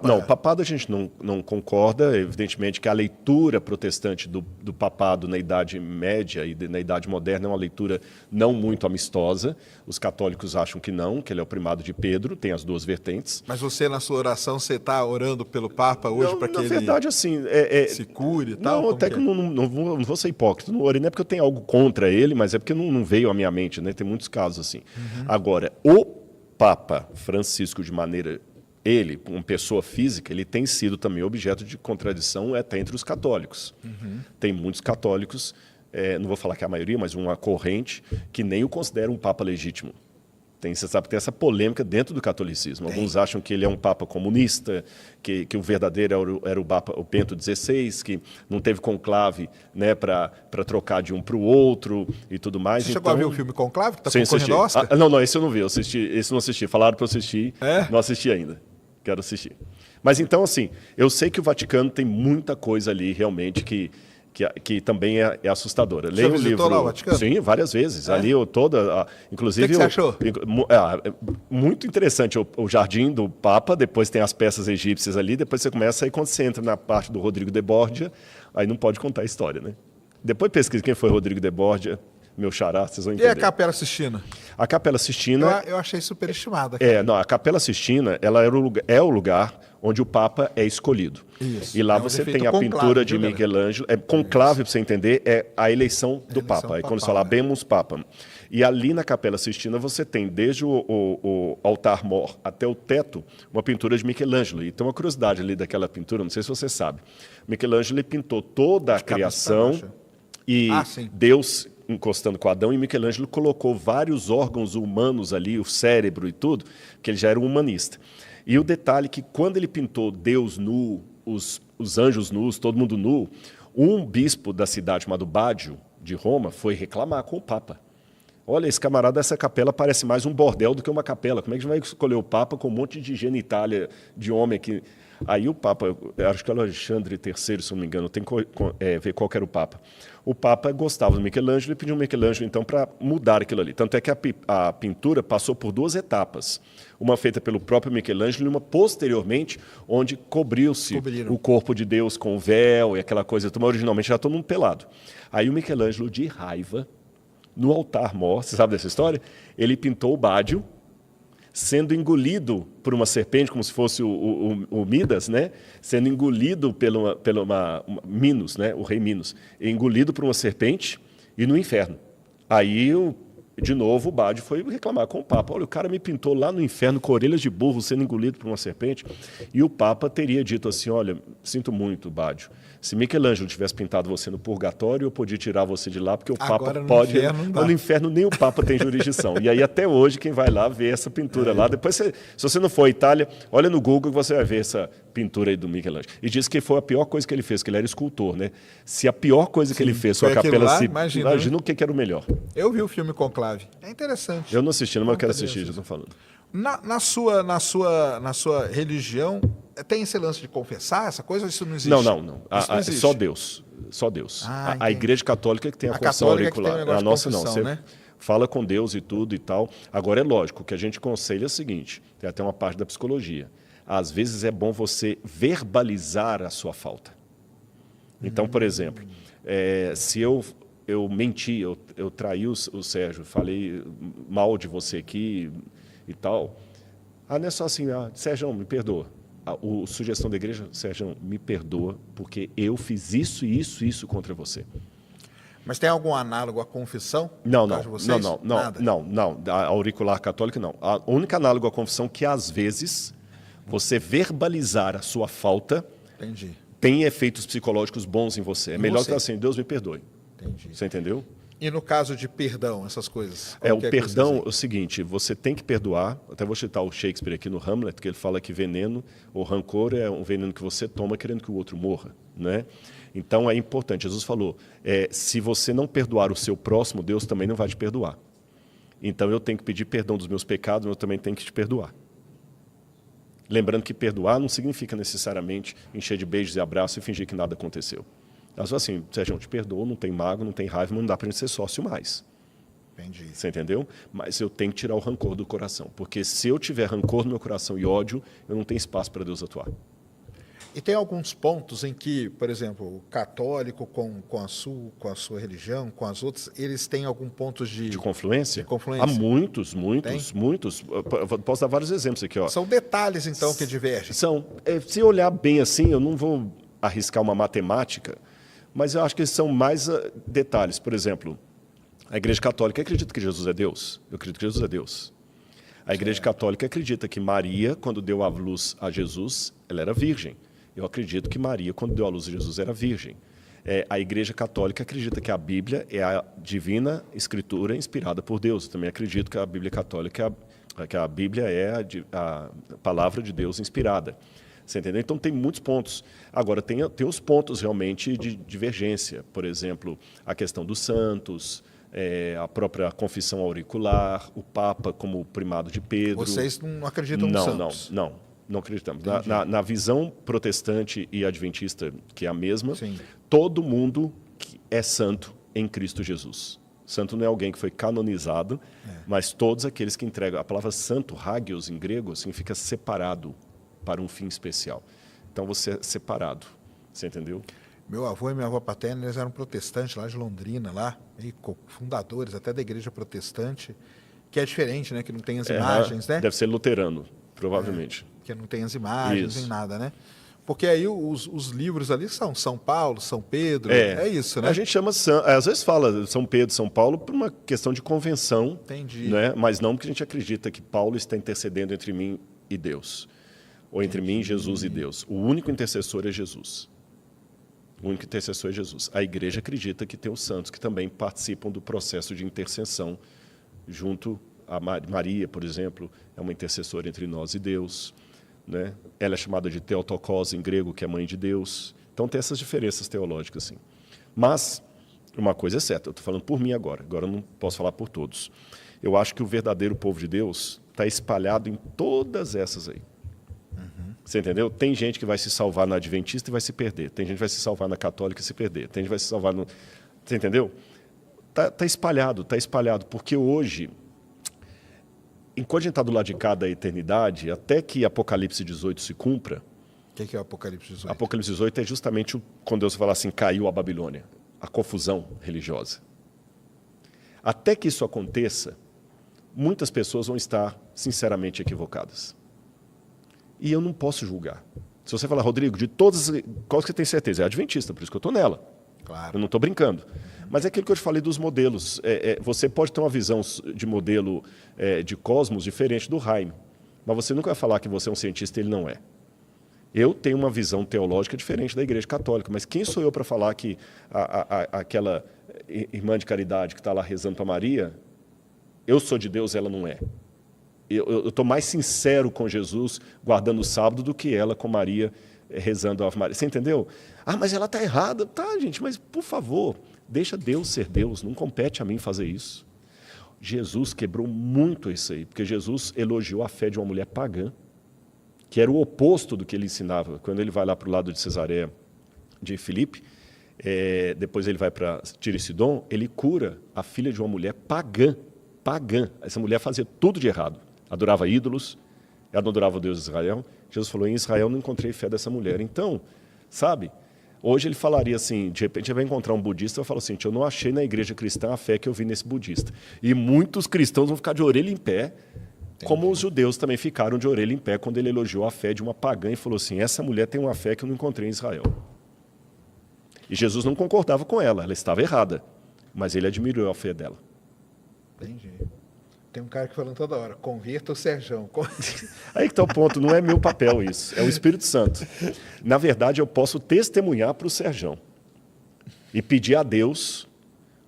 Não, o papado a gente não concorda. Evidentemente que a leitura protestante do papado na Idade Média e na Idade Moderna é uma leitura não muito amistosa. Os católicos acham que não, que ele é o primado de Pedro, tem as duas vertentes. Mas você, na sua oração, você está orando pelo Papa hoje para que na ele verdade, assim, se cure e tal? Não, até que não vou ser hipócrita. Não orei, não é porque eu tenho algo contra ele, mas é porque não veio à minha mente, né? Tem muitos casos assim. Agora, o Papa Francisco, de maneira... Ele, uma pessoa física, ele tem sido também objeto de contradição até entre os católicos. Tem muitos católicos, não vou falar que é a maioria, mas uma corrente, que nem o considera um papa legítimo. Você sabe que tem essa polêmica dentro do catolicismo. Alguns acham que ele é um papa comunista, que o verdadeiro era o Papa, o Bento XVI, que não teve conclave, né, para trocar de um para o outro e tudo mais. Você chegou a ver o filme Conclave, que está concorrendo ao Oscar? Não, esse eu não vi. Esse não assisti. Falaram para eu assistir, não assisti ainda. Quero assistir. Mas então, assim, eu sei que o Vaticano tem muita coisa ali realmente que também é assustadora. Leia o livro. Lá o Vaticano? Sim, várias vezes. Ali inclusive. O que você achou? Muito interessante o Jardim do Papa, depois tem as peças egípcias ali, depois você começa, aí quando você entra na parte do Rodrigo de Borgia, aí não pode contar a história, né? Depois pesquisa quem foi Rodrigo de Borgia, meu xará, vocês vão entender. E a Capela Sistina? A Capela Sistina... Eu achei superestimada. A Capela Sistina, ela é o lugar onde o Papa é escolhido. Isso. E lá você tem a pintura de Michelangelo. Conclave, para você entender, é a eleição do Papa. Aí quando você fala Habemus Papam. E ali na Capela Sistina você tem, desde o altar-mor até o teto, uma pintura de Michelangelo. E tem uma curiosidade ali daquela pintura, não sei se você sabe. Michelangelo pintou toda a criação e Deus encostando com Adão, e Michelangelo colocou vários órgãos humanos ali, o cérebro e tudo, que ele já era um humanista. E o detalhe é que quando ele pintou Deus nu, os anjos nus, todo mundo nu, um bispo da cidade chamado Baggio, de Roma, foi reclamar com o Papa. Olha, esse camarada, essa capela parece mais um bordel do que uma capela. Como é que a gente vai escolher o Papa com um monte de genitália de homem aqui? Aí o Papa, acho que era Alexandre III, se não me engano, tem que ver qual que era o Papa. O Papa gostava do Michelangelo e pediu o Michelangelo, então, para mudar aquilo ali. Tanto é que a pintura passou por duas etapas. Uma feita pelo próprio Michelangelo e uma posteriormente, onde cobriu-se o corpo de Deus com o véu e aquela coisa. Mas originalmente já todo mundo pelado. Aí o Michelangelo, de raiva, no altar-mor, você sabe dessa história? Ele pintou o Baggio, sendo engolido por uma serpente, como se fosse o Midas, né? Sendo engolido pela Minos, né? O rei Minos, engolido por uma serpente e no inferno. Aí, de novo, o Baggio foi reclamar com o Papa. Olha, o cara me pintou lá no inferno com orelhas de burro, sendo engolido por uma serpente. E o Papa teria dito assim, olha, sinto muito, Baggio. Se Michelangelo tivesse pintado você no purgatório, eu podia tirar você de lá, porque o Papa pode... No inferno nem o Papa tem jurisdição. E aí, até hoje, quem vai lá vê essa pintura lá. Depois, se você não for à Itália, olha no Google que você vai ver essa pintura aí do Michelangelo. E diz que foi a pior coisa que ele fez, que ele era escultor, né? Se a pior coisa que ele fez foi a Capela Sistina, imagina o que era o melhor. Eu vi o filme Conclave. É interessante. Eu não assisti, mas eu quero assistir, já estou falando. Na sua religião, tem esse lance de confessar essa coisa ou isso não existe? Não. Só Deus. Só Deus. A Igreja Católica que tem a confissão auricular. A nossa não. Você fala com Deus e tudo e tal. Agora, é lógico, o que a gente aconselha é o seguinte, tem até uma parte da psicologia. Às vezes é bom você verbalizar a sua falta. Então, por exemplo, se eu menti, eu traí o Sérgio, falei mal de você aqui e tal. Não é só assim, Sérgio, me perdoa. A sugestão da igreja, Sérgio, me perdoa, porque eu fiz isso e isso contra você. Mas tem algum análogo à confissão? Não. A auricular católica, não. A única análogo à confissão que, às vezes, você verbalizar a sua falta tem efeitos psicológicos bons em você. É melhor que assim, Deus me perdoe. Entendi. Você entendeu? E no caso de perdão, essas coisas? O perdão é o seguinte, você tem que perdoar, até vou citar o Shakespeare aqui no Hamlet, que ele fala que veneno ou rancor é um veneno que você toma querendo que o outro morra, né? Então é importante, Jesus falou, se você não perdoar o seu próximo, Deus também não vai te perdoar. Então eu tenho que pedir perdão dos meus pecados, mas eu também tenho que te perdoar. Lembrando que perdoar não significa necessariamente encher de beijos e abraços e fingir que nada aconteceu. Mas assim, Sérgio, te perdoa, não tem mágoa, não tem raiva, mas não dá para a gente ser sócio mais. Entendi. Você entendeu? Mas eu tenho que tirar o rancor do coração. Porque se eu tiver rancor no meu coração e ódio, eu não tenho espaço para Deus atuar. E tem alguns pontos em que, por exemplo, o católico com a sua religião, com as outras, eles têm algum ponto de confluência? De confluência? Há muitos. Eu posso dar vários exemplos aqui. Ó. São detalhes, então, que divergem. Se olhar bem assim, eu não vou arriscar uma matemática, mas eu acho que são mais detalhes. Por exemplo, a Igreja Católica acredita que Jesus é Deus? Eu acredito que Jesus é Deus. A Igreja Católica acredita que Maria, quando deu à luz a Jesus, ela era virgem. Eu acredito que Maria, quando deu à luz a Jesus, era virgem. A Igreja Católica acredita que a Bíblia é a divina escritura inspirada por Deus. Eu também acredito que a Bíblia Católica, que a Bíblia é a palavra de Deus inspirada. Você entendeu? Então, tem muitos pontos. Agora, tem os pontos realmente de divergência. Por exemplo, a questão dos santos, a própria confissão auricular, o Papa como primado de Pedro. Vocês não acreditam nos santos? Não acreditamos. Na visão protestante e adventista, que é a mesma, Sim. Todo mundo é santo em Cristo Jesus. Santo não é alguém que foi canonizado, mas todos aqueles que entregam. A palavra santo, hagios, em grego, significa separado para um fim especial. Então, você é separado. Você entendeu? Meu avô e minha avó paterna, eles eram protestantes lá de Londrina, lá, e fundadores até da igreja protestante, que é diferente, né? Que não tem as imagens, né? Deve ser luterano, provavelmente. Que não tem as imagens, nem nada, né? Porque aí os livros ali são São Paulo, São Pedro, é isso, né? A gente chama, às vezes fala São Pedro, São Paulo, por uma questão de convenção. Entendi. Né? Mas não porque a gente acredita que Paulo está intercedendo entre mim e Deus. Ou entre mim, Jesus e Deus. O único intercessor é Jesus. O único intercessor é Jesus. A igreja acredita que tem os santos que também participam do processo de intercessão junto a Maria, por exemplo, é uma intercessora entre nós e Deus. Né? Ela é chamada de Theotokos em grego, que é mãe de Deus. Então tem essas diferenças teológicas, sim. Mas uma coisa é certa, eu estou falando por mim agora eu não posso falar por todos. Eu acho que o verdadeiro povo de Deus está espalhado em todas essas aí. Você entendeu? Tem gente que vai se salvar na adventista e vai se perder. Tem gente que vai se salvar na católica e se perder. Tem gente que vai se salvar no... Você entendeu? Está espalhado, porque hoje, enquanto a gente está do lado de cá da eternidade, até que Apocalipse 18 se cumpra... O que é o Apocalipse 18? Apocalipse 18 é justamente quando Deus fala assim, caiu a Babilônia, a confusão religiosa. Até que isso aconteça, muitas pessoas vão estar sinceramente equivocadas. E eu não posso julgar. Se você falar, Rodrigo, de todas, qual que você tem certeza? É adventista, por isso que eu estou nela. Claro. Eu não estou brincando. Mas é aquilo que eu te falei dos modelos. Você pode ter uma visão de modelo de cosmos diferente do Jaime, mas você nunca vai falar que você é um cientista e ele não é. Eu tenho uma visão teológica diferente da Igreja Católica, mas quem sou eu para falar que aquela irmã de caridade que está lá rezando para Maria, eu sou de Deus, ela não é? Eu estou mais sincero com Jesus guardando o sábado do que ela com Maria rezando a Ave Maria. Você entendeu? Ah, mas ela está errada. Tá, gente, mas por favor, deixa Deus ser Deus. Não compete a mim fazer isso. Jesus quebrou muito isso aí, porque Jesus elogiou a fé de uma mulher pagã, que era o oposto do que ele ensinava. Quando ele vai lá para o lado de Cesareia de Filipe, depois ele vai para Tiro e Sidom, ele cura a filha de uma mulher pagã. Essa mulher fazia tudo de errado. Adorava ídolos, ela não adorava o Deus de Israel. Jesus falou, em Israel não encontrei fé dessa mulher. Então, sabe, hoje ele falaria assim, de repente ele vai encontrar um budista e vai falar assim, eu não achei na igreja cristã a fé que eu vi nesse budista. E muitos cristãos vão ficar de orelha em pé, como os judeus também ficaram de orelha em pé quando ele elogiou a fé de uma pagã e falou assim, essa mulher tem uma fé que eu não encontrei em Israel. E Jesus não concordava com ela estava errada, mas ele admirou a fé dela. Entendi. Tem um cara que falando toda hora, converta o Serjão. Aí que está o ponto, não é meu papel isso, é o Espírito Santo. Na verdade, eu posso testemunhar para o Serjão e pedir a Deus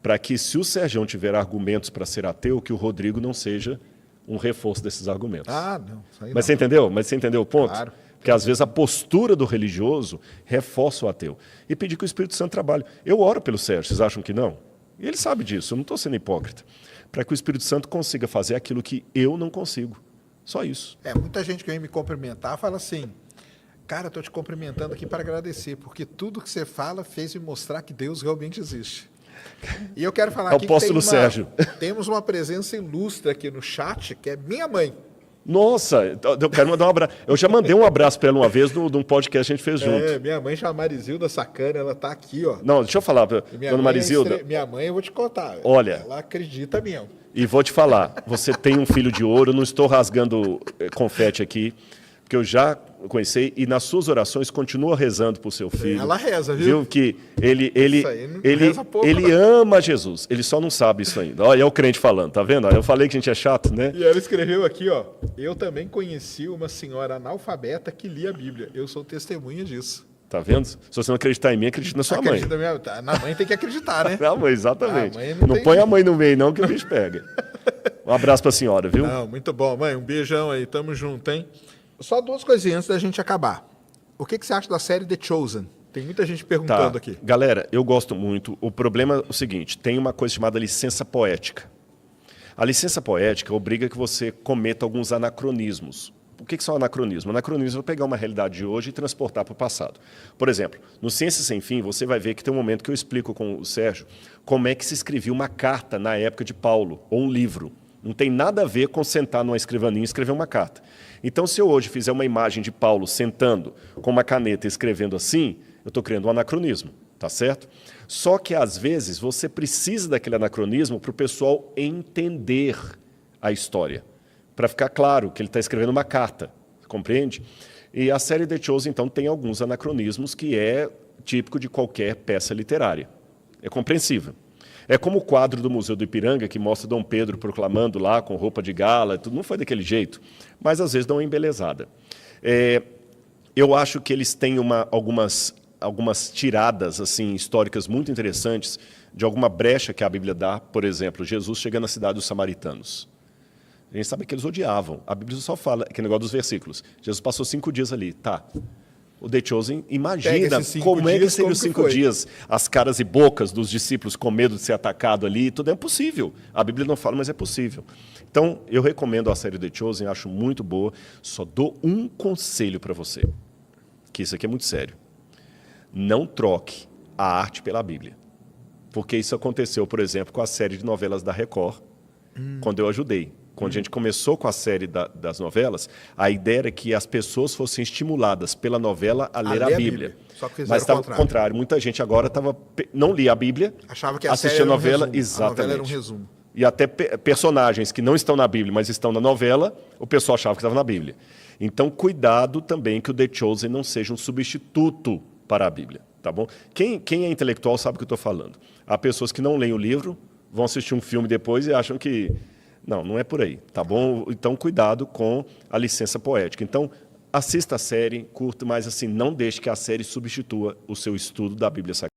para que, se o Serjão tiver argumentos para ser ateu, que o Rodrigo não seja um reforço desses argumentos. Ah, não. Isso aí Mas não. você entendeu? Mas você entendeu o ponto? Claro. Porque às vezes a postura do religioso reforça o ateu. E pedir que o Espírito Santo trabalhe. Eu oro pelo Sérgio, vocês acham que não? E ele sabe disso, eu não estou sendo hipócrita. Para que o Espírito Santo consiga fazer aquilo que eu não consigo. Só isso. Muita gente que vem me cumprimentar fala assim, cara, estou te cumprimentando aqui para agradecer, porque tudo que você fala fez me mostrar que Deus realmente existe. E eu quero falar É o aqui apóstolo Sérgio. Temos uma presença ilustre aqui no chat, que é minha mãe. Nossa, eu quero mandar um abraço. Eu já mandei um abraço para ela uma vez num podcast que a gente fez junto. Minha mãe chama Marizilda Sacana, ela tá aqui, ó. Não, deixa eu falar, dona Marizilda. Minha mãe, eu vou te contar. Olha. Ela acredita mesmo. E vou te falar, você tem um filho de ouro, não estou rasgando confete aqui, porque eu já conheci, e nas suas orações continua rezando por seu filho. Ela reza, viu? Que ele reza pouco, ele ama Jesus, ele só não sabe isso ainda. Olha, é o crente falando, tá vendo? Eu falei que a gente é chato, né? E ela escreveu aqui, ó, eu também conheci uma senhora analfabeta que lia a Bíblia. Eu sou testemunha disso. Tá vendo? Se você não acreditar em mim, acredita na sua mãe. Na mãe tem que acreditar, né? Na mãe, exatamente. Não põe a mãe no meio, não, que o bicho pega. Um abraço pra senhora, viu? Não, muito bom, mãe. Um beijão aí, tamo junto, hein? Só duas coisinhas antes da gente acabar. O que você acha da série The Chosen? Tem muita gente perguntando aqui. Galera, eu gosto muito. O problema é o seguinte, tem uma coisa chamada licença poética. A licença poética obriga que você cometa alguns anacronismos. O que são anacronismos? Anacronismo é pegar uma realidade de hoje e transportar para o passado. Por exemplo, no Ciência Sem Fim, você vai ver que tem um momento que eu explico com o Sérgio como é que se escrevia uma carta na época de Paulo, ou um livro. Não tem nada a ver com sentar numa escrivaninha e escrever uma carta. Então, se eu hoje fizer uma imagem de Paulo sentando com uma caneta e escrevendo assim, eu estou criando um anacronismo, tá certo? Só que, às vezes, você precisa daquele anacronismo para o pessoal entender a história, para ficar claro que ele está escrevendo uma carta, compreende? E a série The Chosen, então, tem alguns anacronismos que é típico de qualquer peça literária. É compreensível. É como o quadro do Museu do Ipiranga, que mostra Dom Pedro proclamando lá com roupa de gala, tudo não foi daquele jeito, mas às vezes dão uma embelezada. Eu acho que eles têm algumas tiradas assim, históricas muito interessantes de alguma brecha que a Bíblia dá. Por exemplo, Jesus chega na cidade dos samaritanos. A gente sabe que eles odiavam. A Bíblia só fala, que é o negócio dos versículos. Jesus passou 5 dias ali. Tá. O The Chosen, imagina como é que seriam os 5 dias, as caras e bocas dos discípulos com medo de ser atacado ali, tudo é possível. A Bíblia não fala, mas é possível. Então, eu recomendo a série The Chosen, acho muito boa. Só dou um conselho para você, que isso aqui é muito sério. Não troque a arte pela Bíblia. Porque isso aconteceu, por exemplo, com a série de novelas da Record, quando eu ajudei. Quando a gente começou com a série das novelas, a ideia era que as pessoas fossem estimuladas pela novela a ler a Bíblia. Só que mas estava ao contrário. Muita gente agora não lia a Bíblia, achava que assistia a novela, exatamente. A novela era um resumo. E até personagens que não estão na Bíblia, mas estão na novela, o pessoal achava que estava na Bíblia. Então, cuidado também que o The Chosen não seja um substituto para a Bíblia, tá bom? Quem é intelectual sabe o que eu estou falando. Há pessoas que não leem o livro, vão assistir um filme depois e acham que... Não é por aí, tá bom? Então, cuidado com a licença poética. Então, assista a série, curta, mas assim, não deixe que a série substitua o seu estudo da Bíblia Sagrada.